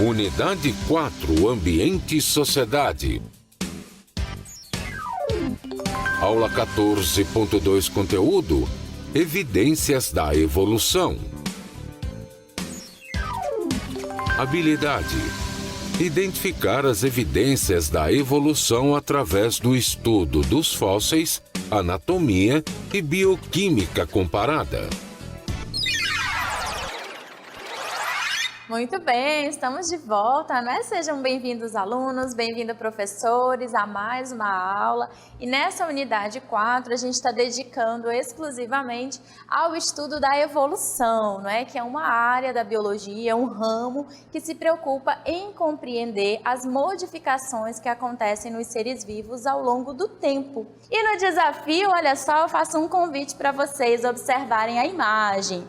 Unidade 4, Ambiente e Sociedade. Aula 14.2, conteúdo: Evidências da evolução. Habilidade: identificar as evidências da evolução através do estudo dos fósseis, anatomia e bioquímica comparada. Muito bem, estamos de volta, né? Sejam bem-vindos alunos, bem-vindos professores a mais uma aula. E nessa unidade 4 a gente está dedicando exclusivamente ao estudo da evolução, não é? Que é uma área da biologia, um ramo que se preocupa em compreender as modificações que acontecem nos seres vivos ao longo do tempo. E no desafio, olha só, eu faço um convite para vocês observarem a imagem.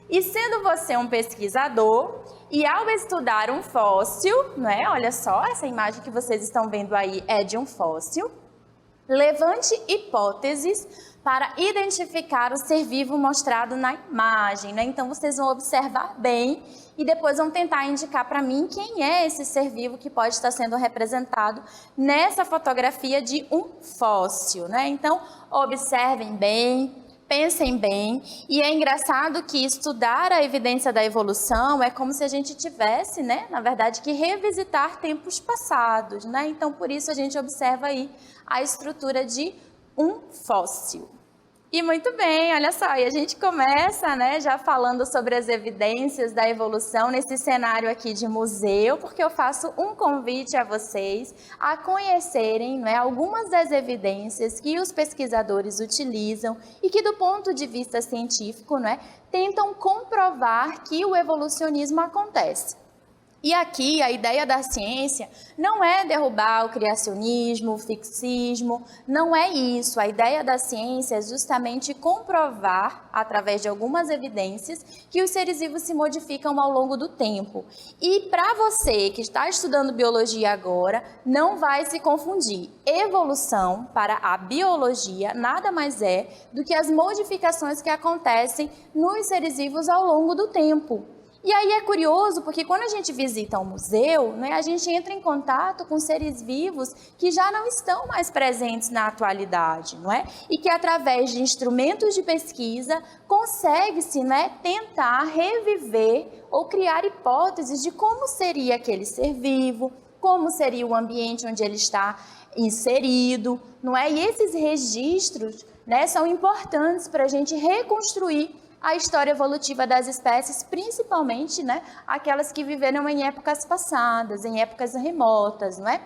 E sendo você um pesquisador, e ao estudar um fóssil, né? Olha só, essa imagem que vocês estão vendo aí é de um fóssil. Levante hipóteses para identificar o ser vivo mostrado na imagem, né? Então vocês vão observar bem e depois vão tentar indicar para mim quem é esse ser vivo que pode estar sendo representado nessa fotografia de um fóssil, né? Então observem bem. Pensem bem, e é engraçado que estudar a evidência da evolução é como se a gente tivesse, né, na verdade, que revisitar tempos passados, né? Então, por isso a gente observa aí a estrutura de um fóssil. E muito bem, olha só, e a gente começa, né, já falando sobre as evidências da evolução nesse cenário aqui de museu, porque eu faço um convite a vocês a conhecerem, né, algumas das evidências que os pesquisadores utilizam e que, do ponto de vista científico, né, tentam comprovar que o evolucionismo acontece. E aqui a ideia da ciência não é derrubar o criacionismo, o fixismo, não é isso. A ideia da ciência é justamente comprovar, através de algumas evidências, que os seres vivos se modificam ao longo do tempo. E para você que está estudando biologia agora, não vai se confundir. Evolução para a biologia nada mais é do que as modificações que acontecem nos seres vivos ao longo do tempo. E aí é curioso porque quando a gente visita um museu, né, a gente entra em contato com seres vivos que já não estão mais presentes na atualidade, não é? E que através de instrumentos de pesquisa consegue-se, né, tentar reviver ou criar hipóteses de como seria aquele ser vivo, como seria o ambiente onde ele está inserido, não é? E esses registros, né, são importantes para a gente reconstruir a história evolutiva das espécies, principalmente, né, aquelas que viveram em épocas passadas, em épocas remotas, não é?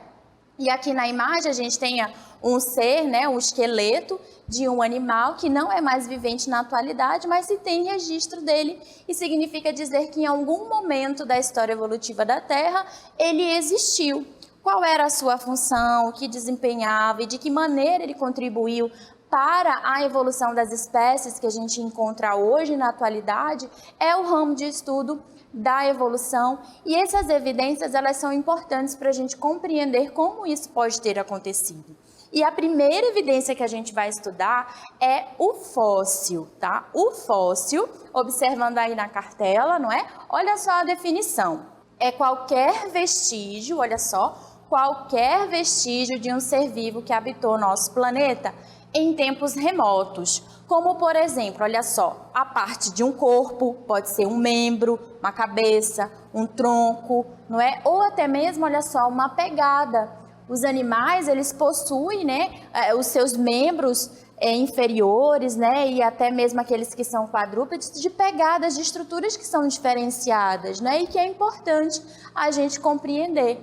E aqui na imagem a gente tem um ser, né, um esqueleto de um animal que não é mais vivente na atualidade, mas se tem registro dele e significa dizer que em algum momento da história evolutiva da Terra ele existiu. Qual era a sua função, o que desempenhava e de que maneira ele contribuiu para a evolução das espécies que a gente encontra hoje na atualidade, é o ramo de estudo da evolução. E essas evidências, elas são importantes para a gente compreender como isso pode ter acontecido. E a primeira evidência que a gente vai estudar é o fóssil, tá? O fóssil, observando aí na cartela, não é? Olha só a definição. É qualquer vestígio, olha só, qualquer vestígio de um ser vivo que habitou nosso planeta em tempos remotos, como por exemplo, olha só, a parte de um corpo, pode ser um membro, uma cabeça, um tronco, não é? Ou até mesmo, olha só, uma pegada. Os animais, eles possuem, né, os seus membros inferiores, né, e até mesmo aqueles que são quadrúpedes, de pegadas, de estruturas que são diferenciadas, né, e que é importante a gente compreender.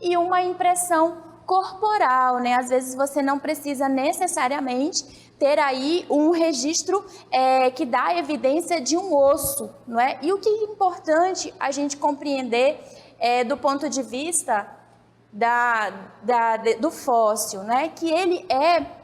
E uma impressão corporal, né? Às vezes você não precisa necessariamente ter aí um registro que dá evidência de um osso, não é? E o que é importante a gente compreender do ponto de vista do fóssil, né? Que ele é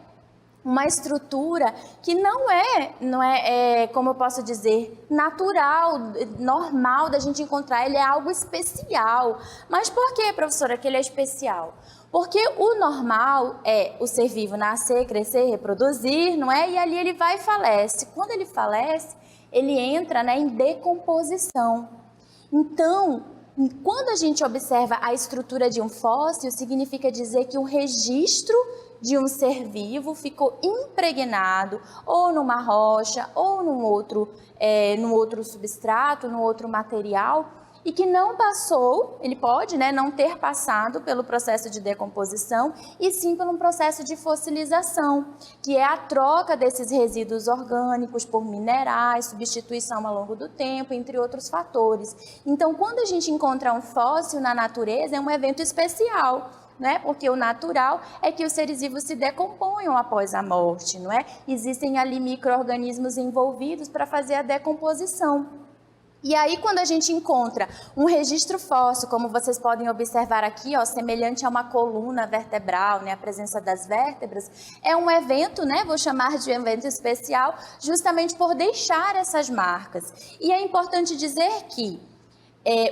uma estrutura que não é, como eu posso dizer, natural, normal da gente encontrar, ele é algo especial. Mas por que, professora, que ele é especial? Porque o normal é o ser vivo nascer, crescer, reproduzir, não é? E ali ele vai e falece. Quando ele falece, ele entra, né, em decomposição. Então, quando a gente observa a estrutura de um fóssil, significa dizer que o registro de um ser vivo ficou impregnado ou numa rocha ou num outro substrato, num outro material, e que não passou, ele pode, né, não ter passado pelo processo de decomposição, e sim por um processo de fossilização, que é a troca desses resíduos orgânicos por minerais, substituição ao longo do tempo, entre outros fatores. Então, quando a gente encontra um fóssil na natureza, é um evento especial, né? Porque o natural é que os seres vivos se decomponham após a morte, não é? Existem ali micro-organismos envolvidos para fazer a decomposição. E aí, quando a gente encontra um registro fóssil, como vocês podem observar aqui, ó, semelhante a uma coluna vertebral, né, a presença das vértebras, é um evento, né, vou chamar de evento especial, justamente por deixar essas marcas. E é importante dizer que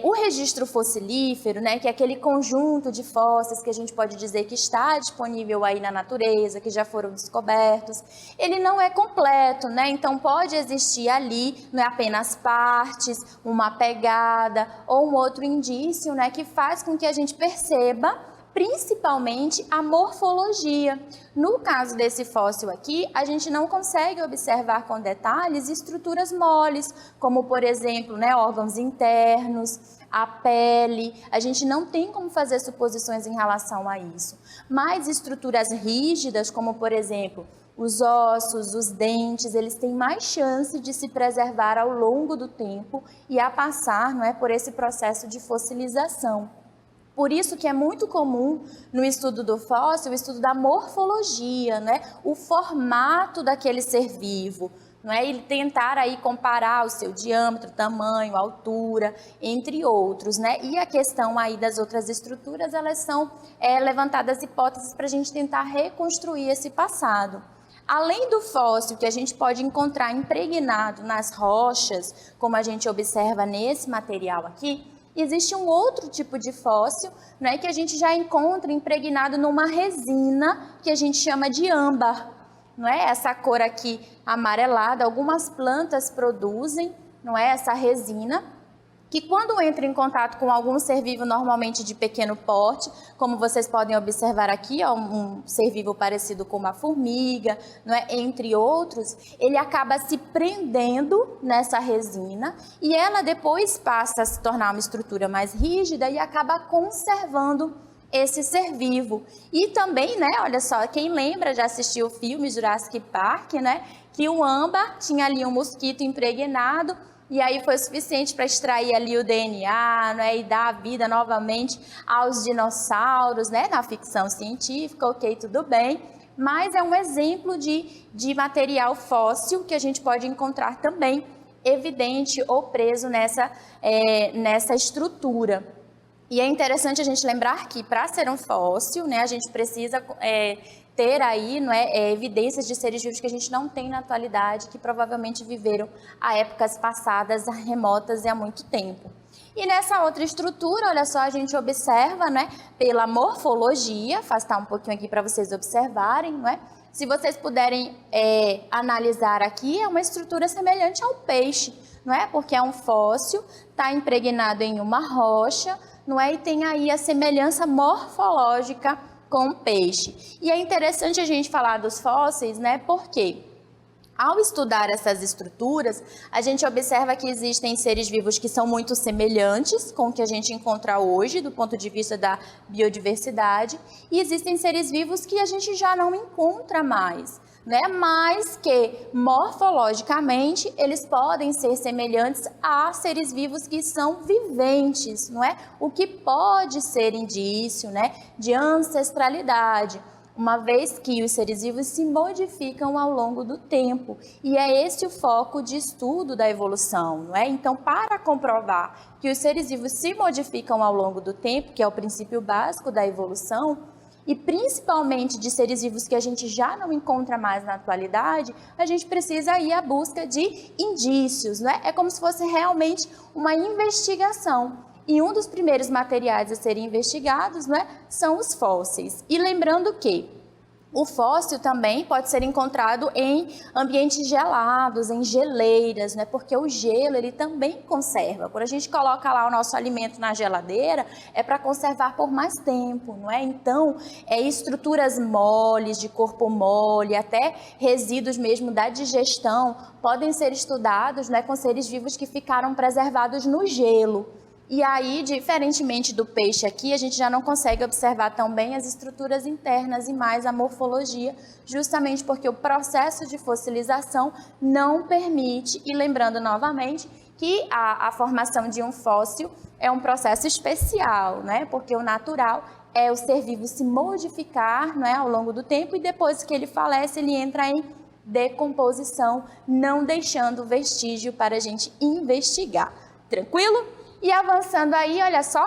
o registro fossilífero, né, que é aquele conjunto de fósseis que a gente pode dizer que está disponível aí na natureza, que já foram descobertos, ele não é completo, né? Então pode existir ali, não é apenas partes, uma pegada ou um outro indício, né, que faz com que a gente perceba principalmente a morfologia. No caso desse fóssil aqui, a gente não consegue observar com detalhes estruturas moles, como, por exemplo, né, órgãos internos, a pele. A gente não tem como fazer suposições em relação a isso. Mas estruturas rígidas, como, por exemplo, os ossos, os dentes, eles têm mais chance de se preservar ao longo do tempo e a passar, não é, por esse processo de fossilização. Por isso que é muito comum no estudo do fóssil, o estudo da morfologia, né? O formato daquele ser vivo, não é? E tentar aí comparar o seu diâmetro, tamanho, altura, entre outros, né? E a questão aí das outras estruturas, elas são levantadas hipóteses para a gente tentar reconstruir esse passado. Além do fóssil que a gente pode encontrar impregnado nas rochas, como a gente observa nesse material aqui, existe um outro tipo de fóssil, né, que a gente já encontra impregnado numa resina que a gente chama de âmbar. Não é? Essa cor aqui amarelada, algumas plantas produzem, não é, essa resina, que quando entra em contato com algum ser vivo normalmente de pequeno porte, como vocês podem observar aqui, ó, um ser vivo parecido com uma formiga, não é? Entre outros, ele acaba se prendendo nessa resina e ela depois passa a se tornar uma estrutura mais rígida e acaba conservando esse ser vivo. E também, né, olha só, quem lembra, já assistiu o filme Jurassic Park, né, que o âmbar tinha ali um mosquito impregnado, e aí foi suficiente para extrair ali o DNA, né, e dar a vida novamente aos dinossauros, né, na ficção científica, ok, tudo bem. Mas é um exemplo de material fóssil que a gente pode encontrar também evidente ou preso nessa estrutura. E é interessante a gente lembrar que para ser um fóssil, né, a gente precisa ter aí, não é, evidências de seres vivos que a gente não tem na atualidade, que provavelmente viveram a épocas passadas, remotas e há muito tempo. E nessa outra estrutura, olha só, a gente observa, né, pela morfologia, afastar um pouquinho aqui para vocês observarem, não é? Se vocês puderem analisar aqui, é uma estrutura semelhante ao peixe, não é? Porque é um fóssil, está impregnado em uma rocha, não é? E tem aí a semelhança morfológica com o peixe. E é interessante a gente falar dos fósseis, né? Porque ao estudar essas estruturas, a gente observa que existem seres vivos que são muito semelhantes com o que a gente encontra hoje, do ponto de vista da biodiversidade, e existem seres vivos que a gente já não encontra mais, né? Mas que morfologicamente eles podem ser semelhantes a seres vivos que são viventes, não é? O que pode ser indício, né, de ancestralidade, uma vez que os seres vivos se modificam ao longo do tempo. E é esse o foco de estudo da evolução, não é? Então, para comprovar que os seres vivos se modificam ao longo do tempo, que é o princípio básico da evolução, e principalmente de seres vivos que a gente já não encontra mais na atualidade, a gente precisa ir à busca de indícios, não é? É como se fosse realmente uma investigação. E um dos primeiros materiais a serem investigados, né, são os fósseis. E lembrando que o fóssil também pode ser encontrado em ambientes gelados, em geleiras, né, porque o gelo ele também conserva. Quando a gente coloca lá o nosso alimento na geladeira, é para conservar por mais tempo, não é? Então, estruturas moles, de corpo mole, até resíduos mesmo da digestão, podem ser estudados, né, com seres vivos que ficaram preservados no gelo. E aí, diferentemente do peixe aqui, a gente já não consegue observar tão bem as estruturas internas e mais a morfologia, justamente porque o processo de fossilização não permite, e lembrando novamente que a formação de um fóssil é um processo especial, né? Porque o natural é o ser vivo se modificar, né, ao longo do tempo e depois que ele falece, ele entra em decomposição, não deixando vestígio para a gente investigar. Tranquilo? E avançando aí, olha só,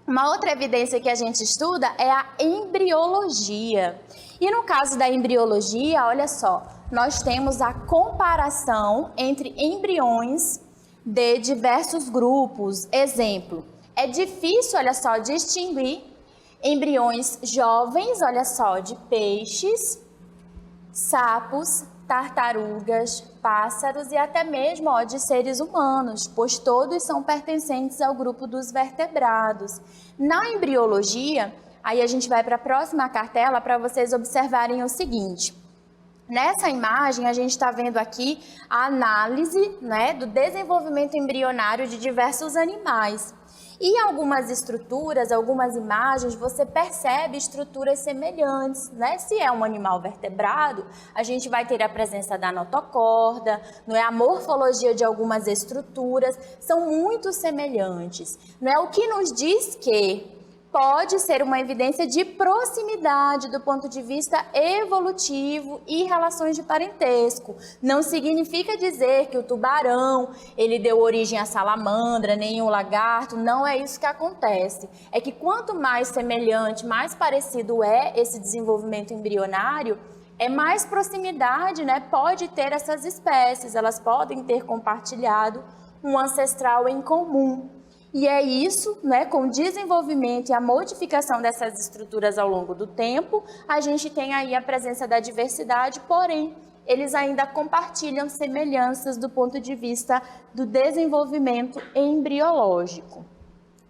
uma outra evidência que a gente estuda é a embriologia. E no caso da embriologia, olha só, nós temos a comparação entre embriões de diversos grupos. Exemplo, é difícil, olha só, distinguir embriões jovens, olha só, de peixes, sapos, tartarugas, pássaros e até mesmo de seres humanos, pois todos são pertencentes ao grupo dos vertebrados. Na embriologia, aí a gente vai para a próxima cartela para vocês observarem o seguinte. Nessa imagem, a gente está vendo aqui a análise, né, do desenvolvimento embrionário de diversos animais. E em algumas estruturas, algumas imagens, você percebe estruturas semelhantes, né? Se é um animal vertebrado, a gente vai ter a presença da notocorda, não é? A morfologia de algumas estruturas são muito semelhantes, não é? O que nos diz que pode ser uma evidência de proximidade do ponto de vista evolutivo e relações de parentesco. Não significa dizer que o tubarão ele deu origem à salamandra, nem o lagarto, não é isso que acontece. É que quanto mais semelhante, mais parecido é esse desenvolvimento embrionário, é mais proximidade, né? Pode ter essas espécies, elas podem ter compartilhado um ancestral em comum. E é isso, né, com o desenvolvimento e a modificação dessas estruturas ao longo do tempo, a gente tem aí a presença da diversidade, porém, eles ainda compartilham semelhanças do ponto de vista do desenvolvimento embriológico.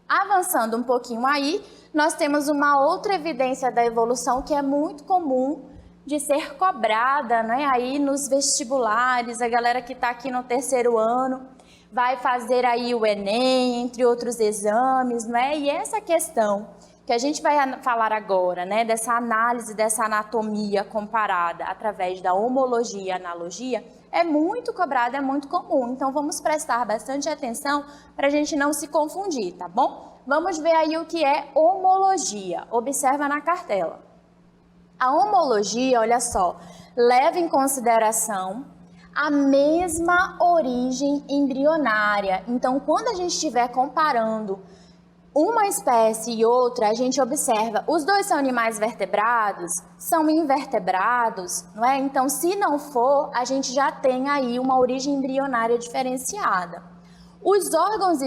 Avançando um pouquinho aí, nós temos uma outra evidência da evolução que é muito comum de ser cobrada, né, aí nos vestibulares, a galera que está aqui no terceiro ano, vai fazer aí o Enem, entre outros exames, não é? E essa questão que a gente vai falar agora, né, dessa análise, dessa anatomia comparada através da homologia e analogia, é muito cobrada, é muito comum. Então, vamos prestar bastante atenção para a gente não se confundir, tá bom? Vamos ver aí o que é homologia. Observa na cartela. A homologia, olha só, leva em consideração a mesma origem embrionária. Então, quando a gente estiver comparando uma espécie e outra, a gente observa, os dois são animais vertebrados, são invertebrados, não é? Então, se não for, a gente já tem aí uma origem embrionária diferenciada. Os órgãos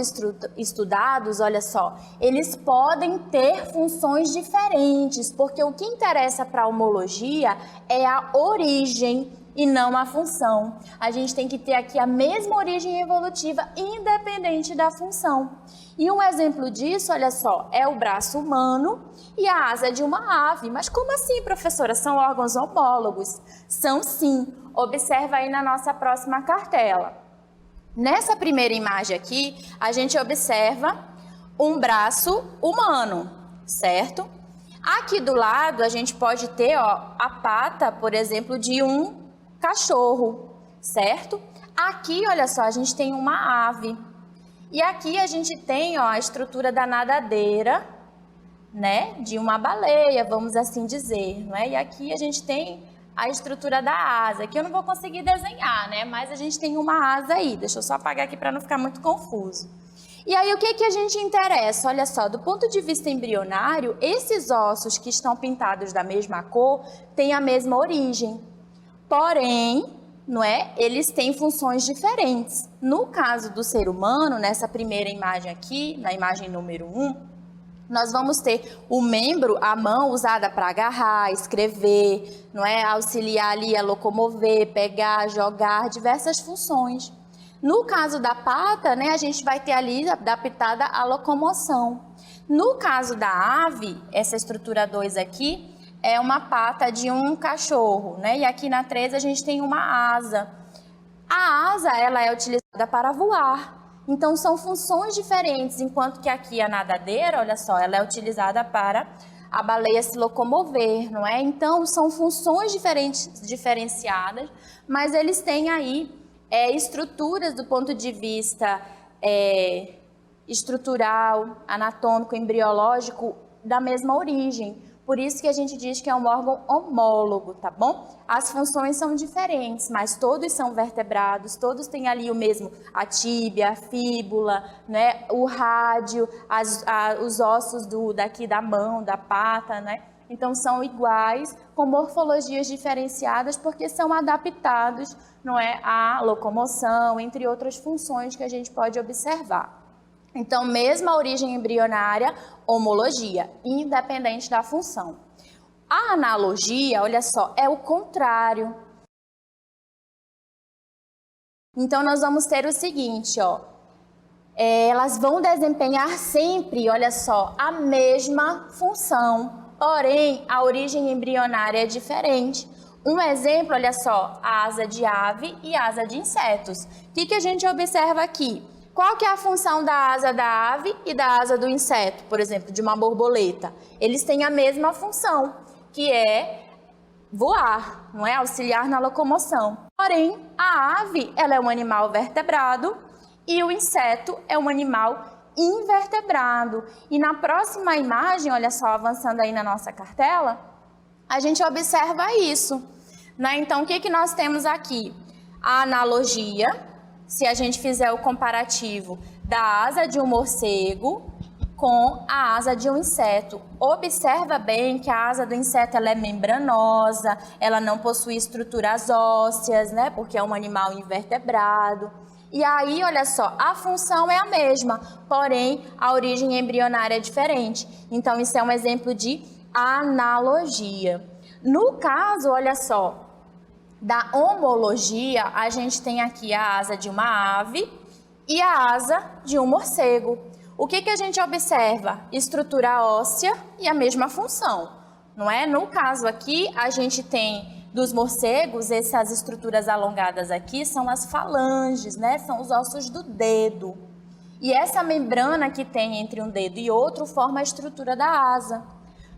estudados, olha só, eles podem ter funções diferentes, porque o que interessa para a homologia é a origem e não a função. A gente tem que ter aqui a mesma origem evolutiva, independente da função. E um exemplo disso, olha só, é o braço humano e a asa de uma ave. Mas como assim, professora? São órgãos homólogos? São sim. Observa aí na nossa próxima cartela. Nessa primeira imagem aqui, a gente observa um braço humano, certo? Aqui do lado, a gente pode ter, ó, a pata, por exemplo, de um cachorro, certo? Aqui, olha só, a gente tem uma ave. E aqui a gente tem, ó, a estrutura da nadadeira, né, de uma baleia, vamos assim dizer, não é? E aqui a gente tem a estrutura da asa, que eu não vou conseguir desenhar, né, mas a gente tem uma asa aí. Deixa eu só apagar aqui para não ficar muito confuso. E aí o que a gente interessa? Olha só, do ponto de vista embrionário, esses ossos que estão pintados da mesma cor têm a mesma origem. Porém, não é? Eles têm funções diferentes. No caso do ser humano, nessa primeira imagem aqui, na imagem número 1, nós vamos ter o membro, a mão usada para agarrar, escrever, não é? Auxiliar ali a locomover, pegar, jogar, diversas funções. No caso da pata, né, a gente vai ter ali adaptada a locomoção. No caso da ave, essa estrutura 2 aqui é uma pata de um cachorro, né? E aqui na 3 a gente tem uma asa. A asa, ela é utilizada para voar. Então, são funções diferentes, enquanto que aqui a nadadeira, olha só, ela é utilizada para a baleia se locomover, não é? Então, são funções diferenciadas, mas eles têm aí estruturas do ponto de vista estrutural, anatômico, embriológico, da mesma origem. Por isso que a gente diz que é um órgão homólogo, tá bom? As funções são diferentes, mas todos são vertebrados, todos têm ali o mesmo, a tíbia, a fíbula, né? O rádio, os ossos daqui da mão, da pata, né? Então são iguais, com morfologias diferenciadas, porque são adaptados, não é, à locomoção, entre outras funções que a gente pode observar. Então, mesma origem embrionária, homologia, independente da função. A analogia, olha só, é o contrário. Então, nós vamos ter o seguinte, ó. Elas vão desempenhar sempre, olha só, a mesma função, porém, a origem embrionária é diferente. Um exemplo, olha só, a asa de ave e asa de insetos. O que a gente observa aqui? Qual que é a função da asa da ave e da asa do inseto, por exemplo, de uma borboleta? Eles têm a mesma função, que é voar, não é? Auxiliar na locomoção. Porém, a ave, ela é um animal vertebrado e o inseto é um animal invertebrado. E na próxima imagem, olha só, avançando aí na nossa cartela, a gente observa isso, né? Então, o que nós temos aqui? A analogia. Se a gente fizer o comparativo da asa de um morcego com a asa de um inseto, observa bem que a asa do inseto ela é membranosa, ela não possui estruturas ósseas, né? Porque é um animal invertebrado. E aí, olha só, a função é a mesma, porém a origem embrionária é diferente. Então, isso é um exemplo de analogia. No caso, olha só, da homologia, a gente tem aqui a asa de uma ave e a asa de um morcego. O que a gente observa? Estrutura óssea e a mesma função, não é? No caso aqui, a gente tem dos morcegos, essas estruturas alongadas aqui são as falanges, né? São os ossos do dedo. E essa membrana que tem entre um dedo e outro forma a estrutura da asa.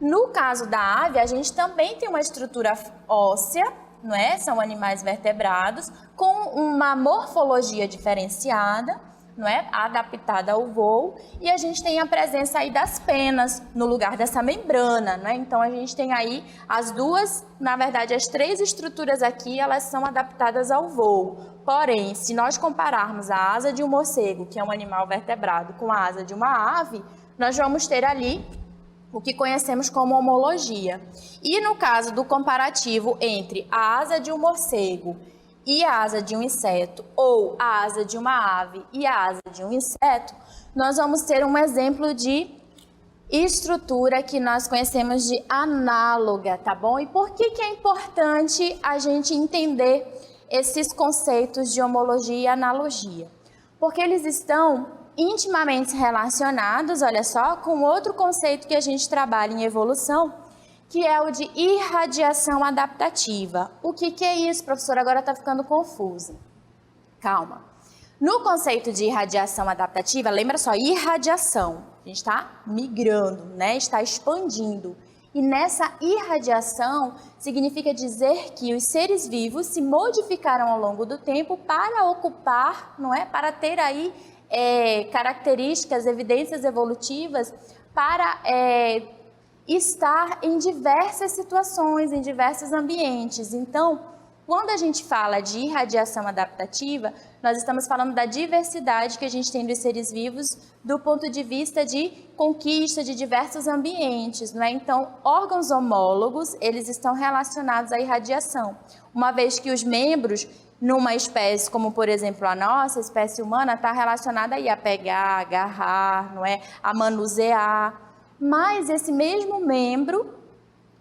No caso da ave, a gente também tem uma estrutura óssea, não é? São animais vertebrados com uma morfologia diferenciada, não é? Adaptada ao voo, e a gente tem a presença aí das penas no lugar dessa membrana, né? Então a gente tem aí as duas, na verdade as 3 estruturas aqui, elas são adaptadas ao voo. Porém, se nós compararmos a asa de um morcego, que é um animal vertebrado, com a asa de uma ave, nós vamos ter ali o que conhecemos como homologia. E no caso do comparativo entre a asa de um morcego e a asa de um inseto, ou a asa de uma ave e a asa de um inseto, nós vamos ter um exemplo de estrutura que nós conhecemos de análoga, tá bom? E por que é importante a gente entender esses conceitos de homologia e analogia? Porque eles estão intimamente relacionados, olha só, com outro conceito que a gente trabalha em evolução, que é o de irradiação adaptativa. O que é isso, professora? Agora está ficando confusa. Calma. No conceito de irradiação adaptativa, lembra só, irradiação. A gente está migrando, né? Está expandindo. E nessa irradiação significa dizer que os seres vivos se modificaram ao longo do tempo para ocupar, não é? Para ter aí características, evidências evolutivas para estar em diversas situações, em diversos ambientes. Então, quando a gente fala de irradiação adaptativa, nós estamos falando da diversidade que a gente tem dos seres vivos do ponto de vista de conquista de diversos ambientes, não é? Então, órgãos homólogos, eles estão relacionados à irradiação, uma vez que os membros numa espécie, como por exemplo a nossa, a espécie humana, está relacionada aí a pegar, agarrar, não é? A manusear. Mas esse mesmo membro,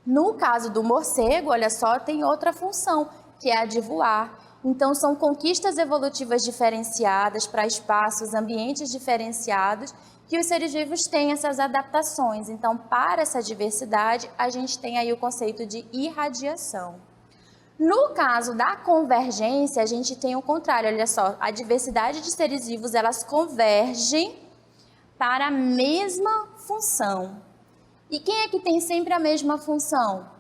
no caso do morcego, olha só, tem outra função, que é a de voar. Então, são conquistas evolutivas diferenciadas para espaços, ambientes diferenciados, que os seres vivos têm essas adaptações. Então, para essa diversidade, a gente tem aí o conceito de irradiação. No caso da convergência, a gente tem o contrário, olha só, a diversidade de seres vivos, elas convergem para a mesma função. E quem é que tem sempre a mesma função?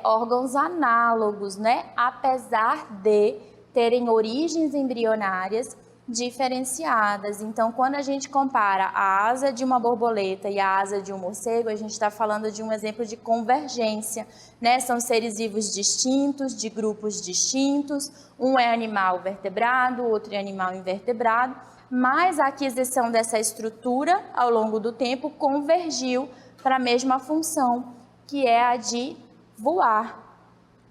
Órgãos análogos, né? Apesar de terem origens embrionárias diferenciadas. Então, quando a gente compara a asa de uma borboleta e a asa de um morcego, a gente está falando de um exemplo de convergência, né? São seres vivos distintos, de grupos distintos, um é animal vertebrado, o outro é animal invertebrado, mas a aquisição dessa estrutura ao longo do tempo convergiu para a mesma função, que é a de voar.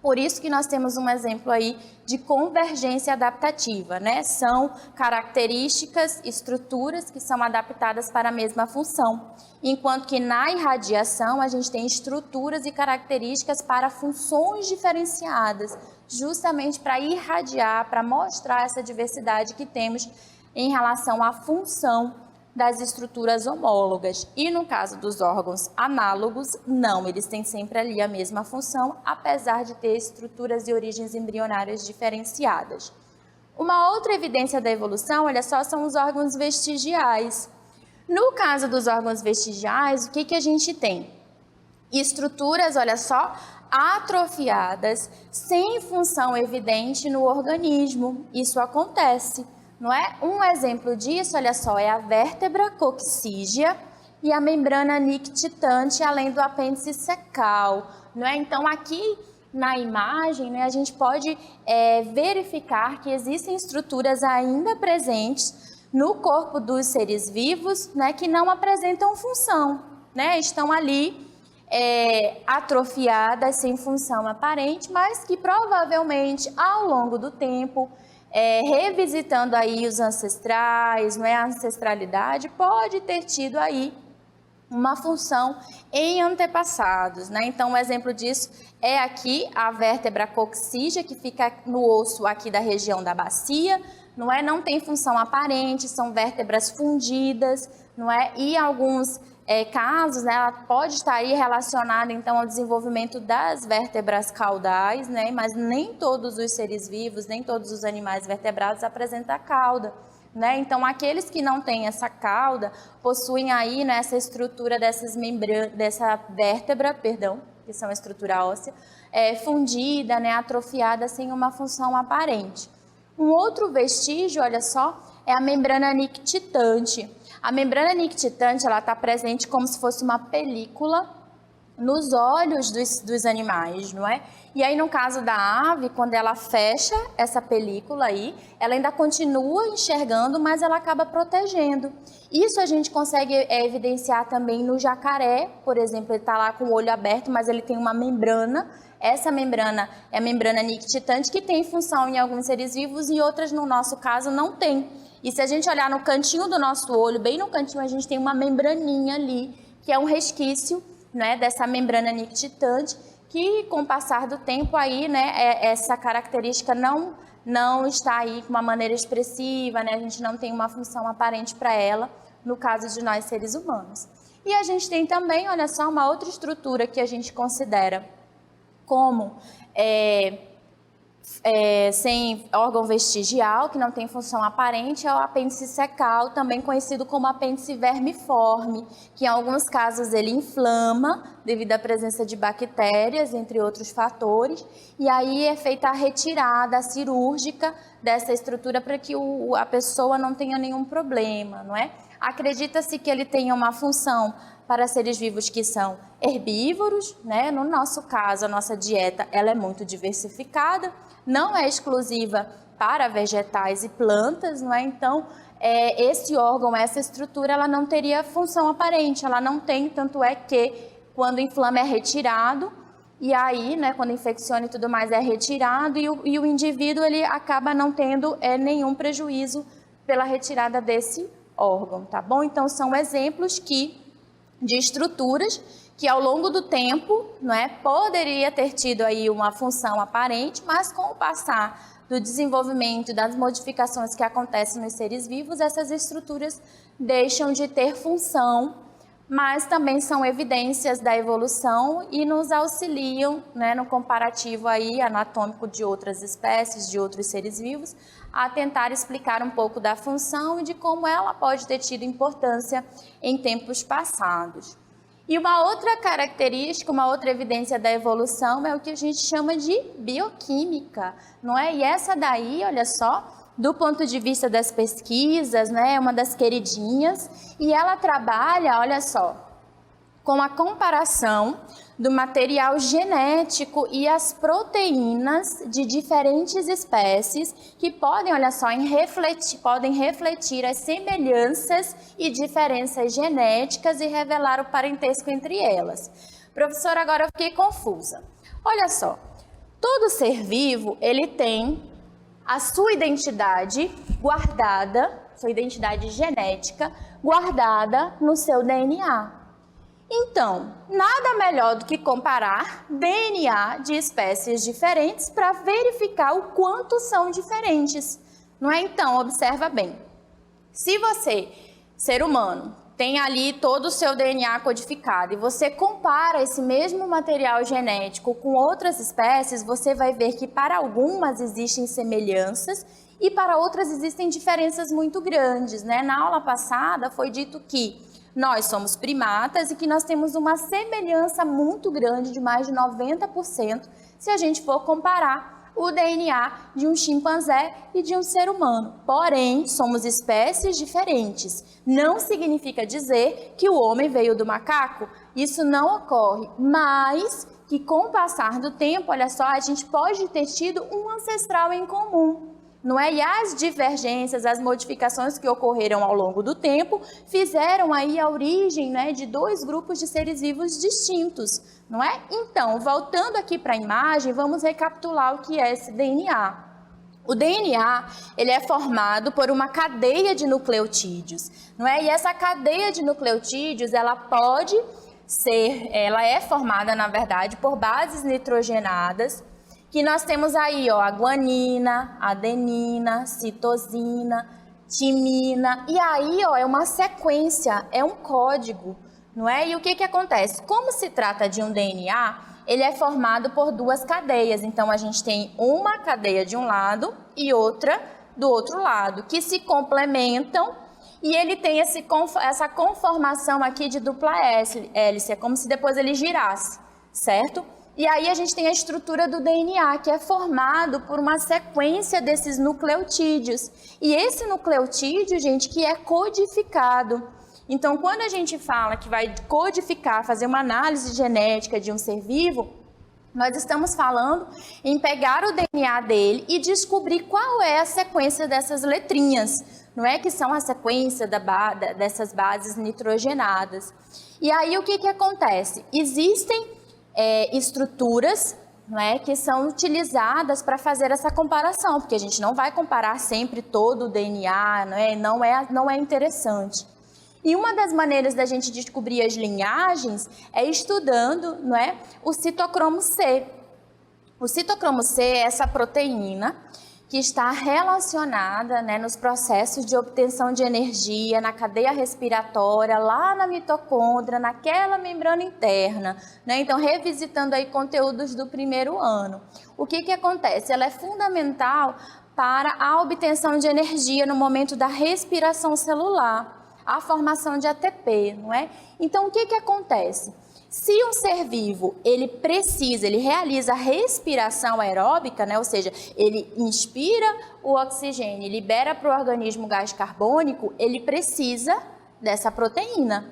Por isso que nós temos um exemplo aí de convergência adaptativa, né? São características, estruturas que são adaptadas para a mesma função. Enquanto que na irradiação a gente tem estruturas e características para funções diferenciadas, justamente para irradiar, para mostrar essa diversidade que temos em relação à função das estruturas homólogas. E no caso dos órgãos análogos, não, eles têm sempre ali a mesma função, apesar de ter estruturas e origens embrionárias diferenciadas. Uma outra evidência da evolução, olha só, são os órgãos vestigiais. No caso dos órgãos vestigiais, o que a gente tem? Estruturas, olha só, atrofiadas, sem função evidente no organismo. Isso acontece. Não é? Um exemplo disso, olha só, é a vértebra coccígea e a membrana nictitante, além do apêndice secal. Não é? Então, aqui na imagem, né, a gente pode verificar que existem estruturas ainda presentes no corpo dos seres vivos, né, que não apresentam função, né? Estão ali atrofiadas, sem função aparente, mas que provavelmente, ao longo do tempo, revisitando aí os ancestrais, não é? A ancestralidade pode ter tido aí uma função em antepassados, né? Então, um exemplo disso é aqui a vértebra coccígea, que fica no osso aqui da região da bacia, não é? Não tem função aparente, são vértebras fundidas, não é? E alguns casos, né, ela pode estar aí relacionada, então, ao desenvolvimento das vértebras caudais, né, mas nem todos os seres vivos, nem todos os animais vertebrados apresentam cauda, né, então, aqueles que não têm essa cauda, possuem aí, né, essa estrutura dessa vértebra, que são a estrutura óssea, fundida, né, atrofiada, sem uma função aparente. Um outro vestígio, olha só, é a membrana nictitante. A membrana nictitante, ela está presente como se fosse uma película nos olhos dos animais, não é? E aí, no caso da ave, quando ela fecha essa película aí, ela ainda continua enxergando, mas ela acaba protegendo. Isso a gente consegue evidenciar também no jacaré, por exemplo, ele está lá com o olho aberto, mas ele tem uma membrana. Essa membrana é a membrana nictitante, que tem função em alguns seres vivos e outras, no nosso caso, não tem. E se a gente olhar no cantinho do nosso olho, bem no cantinho, a gente tem uma membraninha ali, que é um resquício, né, dessa membrana nictitante, que com o passar do tempo aí, né, essa característica não está aí com uma maneira expressiva, né, a gente não tem uma função aparente para ela, no caso de nós seres humanos. E a gente tem também, olha só, uma outra estrutura que a gente considera como sem órgão vestigial, que não tem função aparente, é o apêndice cecal, também conhecido como apêndice vermiforme, que em alguns casos ele inflama devido à presença de bactérias, entre outros fatores, e aí é feita a retirada cirúrgica dessa estrutura para que a pessoa não tenha nenhum problema, não é? Acredita-se que ele tenha uma função para seres vivos que são herbívoros, né? No nosso caso, a nossa dieta ela é muito diversificada, não é exclusiva para vegetais e plantas, não é? Então, esse órgão, essa estrutura, ela não teria função aparente, ela não tem, tanto é que quando inflama é retirado, e aí, né, quando infecciona e tudo mais é retirado, e o indivíduo ele acaba não tendo nenhum prejuízo pela retirada desse órgão, tá bom? Então, são exemplos de estruturas que ao longo do tempo, não é, poderia ter tido aí uma função aparente, mas com o passar do desenvolvimento, das modificações que acontecem nos seres vivos, essas estruturas deixam de ter função, mas também são evidências da evolução e nos auxiliam, né, no comparativo aí anatômico de outras espécies, de outros seres vivos, a tentar explicar um pouco da função e de como ela pode ter tido importância em tempos passados. E uma outra característica, uma outra evidência da evolução é o que a gente chama de bioquímica, não é? E essa daí, olha só, do ponto de vista das pesquisas, né, é uma das queridinhas, e ela trabalha, olha só, com a comparação do material genético e as proteínas de diferentes espécies que podem, olha só, podem refletir as semelhanças e diferenças genéticas e revelar o parentesco entre elas. Professora, agora eu fiquei confusa. Olha só, todo ser vivo, ele tem a sua identidade guardada, sua identidade genética guardada no seu DNA. Então, nada melhor do que comparar DNA de espécies diferentes para verificar o quanto são diferentes, não é? Então, observa bem. Se você, ser humano, tem ali todo o seu DNA codificado e você compara esse mesmo material genético com outras espécies, você vai ver que para algumas existem semelhanças e para outras existem diferenças muito grandes, né? Na aula passada foi dito que nós somos primatas e que nós temos uma semelhança muito grande, de mais de 90%, se a gente for comparar o DNA de um chimpanzé e de um ser humano. Porém, somos espécies diferentes. Não significa dizer que o homem veio do macaco. Isso não ocorre, mas que com o passar do tempo, olha só, a gente pode ter tido um ancestral em comum. Não é? E as divergências, as modificações que ocorreram ao longo do tempo fizeram aí a origem, né, de dois grupos de seres vivos distintos, não é? Então, voltando aqui para a imagem, vamos recapitular o que é esse DNA. O DNA, ele é formado por uma cadeia de nucleotídeos, não é? E essa cadeia de nucleotídeos, ela é formada, na verdade, por bases nitrogenadas, que nós temos aí, ó, a guanina, adenina, citosina, timina, e aí, ó, é uma sequência, é um código, não é? E o que acontece? Como se trata de um DNA, ele é formado por duas cadeias, então a gente tem uma cadeia de um lado e outra do outro lado, que se complementam, e ele tem essa conformação aqui de dupla hélice, é como se depois ele girasse, certo? E aí a gente tem a estrutura do DNA, que é formado por uma sequência desses nucleotídeos. E esse nucleotídeo, gente, que é codificado. Então, quando a gente fala que vai codificar, fazer uma análise genética de um ser vivo, nós estamos falando em pegar o DNA dele e descobrir qual é a sequência dessas letrinhas, não é? Que são a sequência dessas bases nitrogenadas. E aí o que acontece? Existem estruturas, né, que são utilizadas para fazer essa comparação, porque a gente não vai comparar sempre todo o DNA, né, não é interessante. E uma das maneiras da gente descobrir as linhagens é estudando, não é, o citocromo C. O citocromo C é essa proteína que está relacionada, né, nos processos de obtenção de energia, na cadeia respiratória, lá na mitocôndria, naquela membrana interna, né? Então, revisitando aí conteúdos do primeiro ano. O que acontece? Ela é fundamental para a obtenção de energia no momento da respiração celular, a formação de ATP, não é? Então, o que acontece? Se um ser vivo, ele realiza a respiração aeróbica, né? Ou seja, ele inspira o oxigênio e libera para o organismo gás carbônico, ele precisa dessa proteína.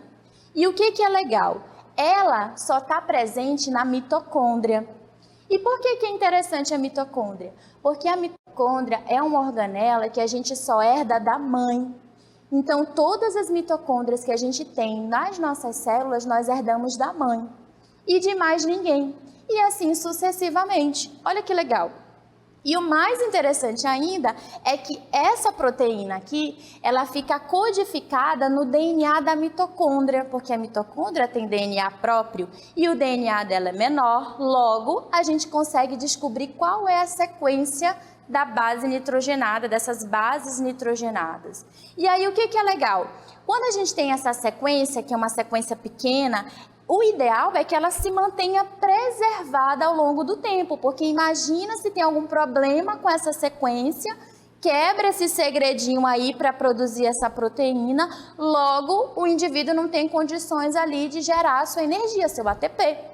E o que é legal? Ela só está presente na mitocôndria. E por que é interessante a mitocôndria? Porque a mitocôndria é uma organela que a gente só herda da mãe. Então, todas as mitocôndrias que a gente tem nas nossas células, nós herdamos da mãe e de mais ninguém. E assim sucessivamente. Olha que legal. E o mais interessante ainda é que essa proteína aqui, ela fica codificada no DNA da mitocôndria, porque a mitocôndria tem DNA próprio e o DNA dela é menor, logo a gente consegue descobrir qual é a sequência da base nitrogenada, dessas bases nitrogenadas. E aí o que é legal? Quando a gente tem essa sequência, que é uma sequência pequena, o ideal é que ela se mantenha preservada ao longo do tempo, porque imagina se tem algum problema com essa sequência, quebra esse segredinho aí para produzir essa proteína, logo o indivíduo não tem condições ali de gerar a sua energia, seu ATP.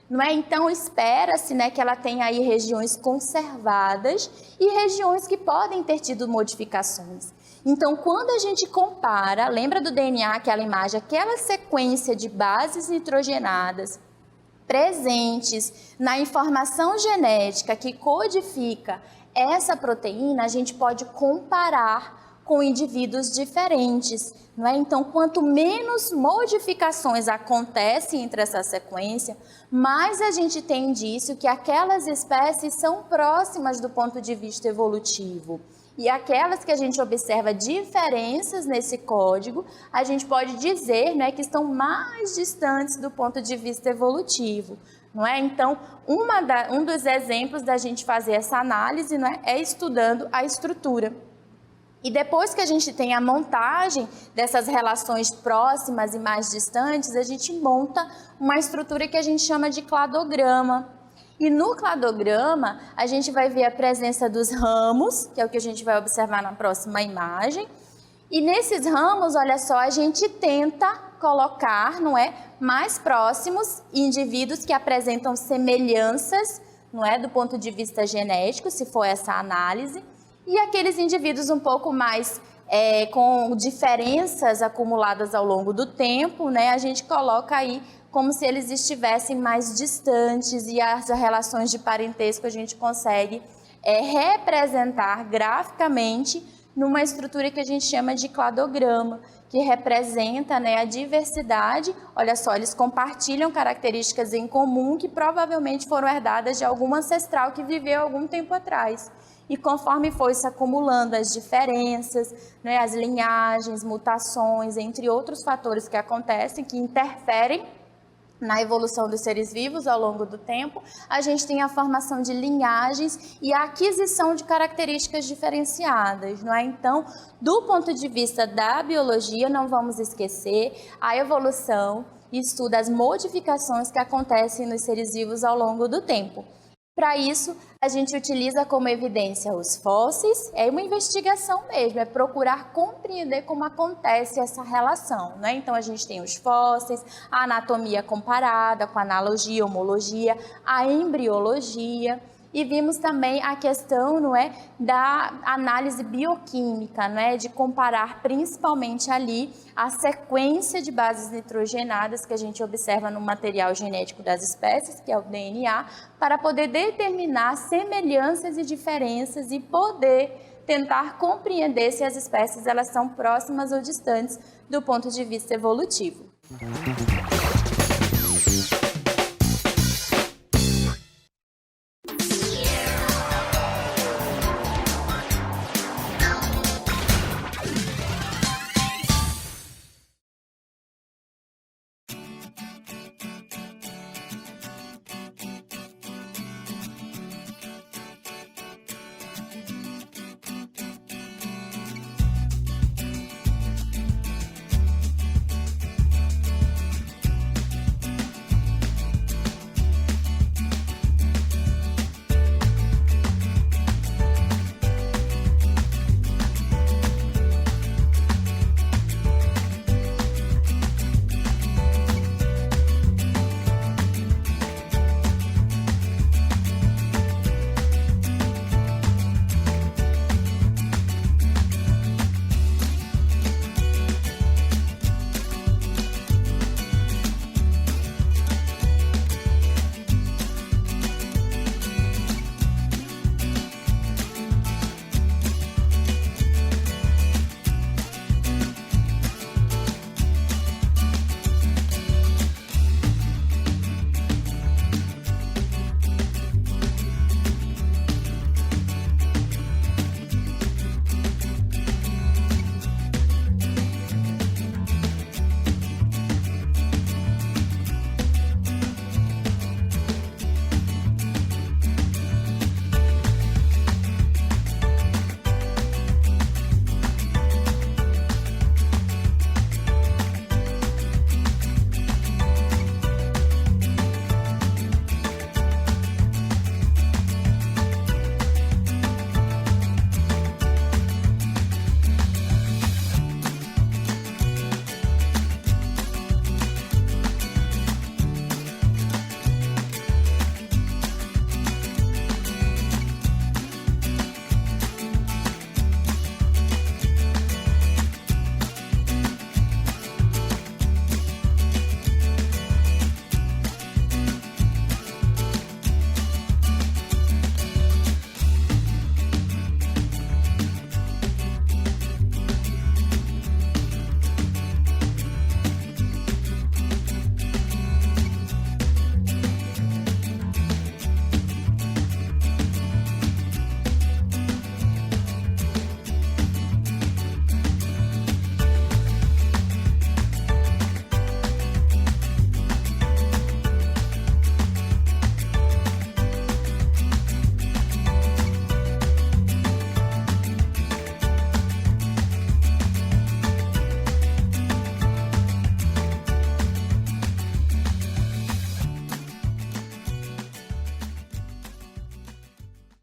Não é? Então, espera-se, né, que ela tenha aí regiões conservadas e regiões que podem ter tido modificações. Então, quando a gente compara, lembra do DNA, aquela imagem, aquela sequência de bases nitrogenadas presentes na informação genética que codifica essa proteína, a gente pode comparar com indivíduos diferentes, não é? Então, quanto menos modificações acontecem entre essa sequência, mais a gente tem indício que aquelas espécies são próximas do ponto de vista evolutivo. E aquelas que a gente observa diferenças nesse código, a gente pode dizer, né, que estão mais distantes do ponto de vista evolutivo. Não é? Então, um dos exemplos da gente fazer essa análise, não é, é estudando a estrutura. E depois que a gente tem a montagem dessas relações próximas e mais distantes, a gente monta uma estrutura que a gente chama de cladograma. E no cladograma, a gente vai ver a presença dos ramos, que é o que a gente vai observar na próxima imagem. E nesses ramos, olha só, a gente tenta colocar, não é, mais próximos indivíduos que apresentam semelhanças, não é, do ponto de vista genético, se for essa análise. E aqueles indivíduos um pouco mais com diferenças acumuladas ao longo do tempo, né, a gente coloca aí como se eles estivessem mais distantes e as relações de parentesco a gente consegue representar graficamente numa estrutura que a gente chama de cladograma, que representa, né, a diversidade. Olha só, eles compartilham características em comum que provavelmente foram herdadas de algum ancestral que viveu algum tempo atrás. E conforme foi se acumulando as diferenças, né, as linhagens, mutações, entre outros fatores que acontecem, que interferem na evolução dos seres vivos ao longo do tempo, a gente tem a formação de linhagens e a aquisição de características diferenciadas, não é? Então, do ponto de vista da biologia, não vamos esquecer, a evolução estuda as modificações que acontecem nos seres vivos ao longo do tempo. Para isso, a gente utiliza como evidência os fósseis, é uma investigação mesmo, é procurar compreender como acontece essa relação, né? Então, a gente tem os fósseis, a anatomia comparada com analogia, homologia, a embriologia, e vimos também a questão, não é, da análise bioquímica, não é, de comparar principalmente ali a sequência de bases nitrogenadas que a gente observa no material genético das espécies, que é o DNA, para poder determinar semelhanças e diferenças e poder tentar compreender se as espécies elas são próximas ou distantes do ponto de vista evolutivo.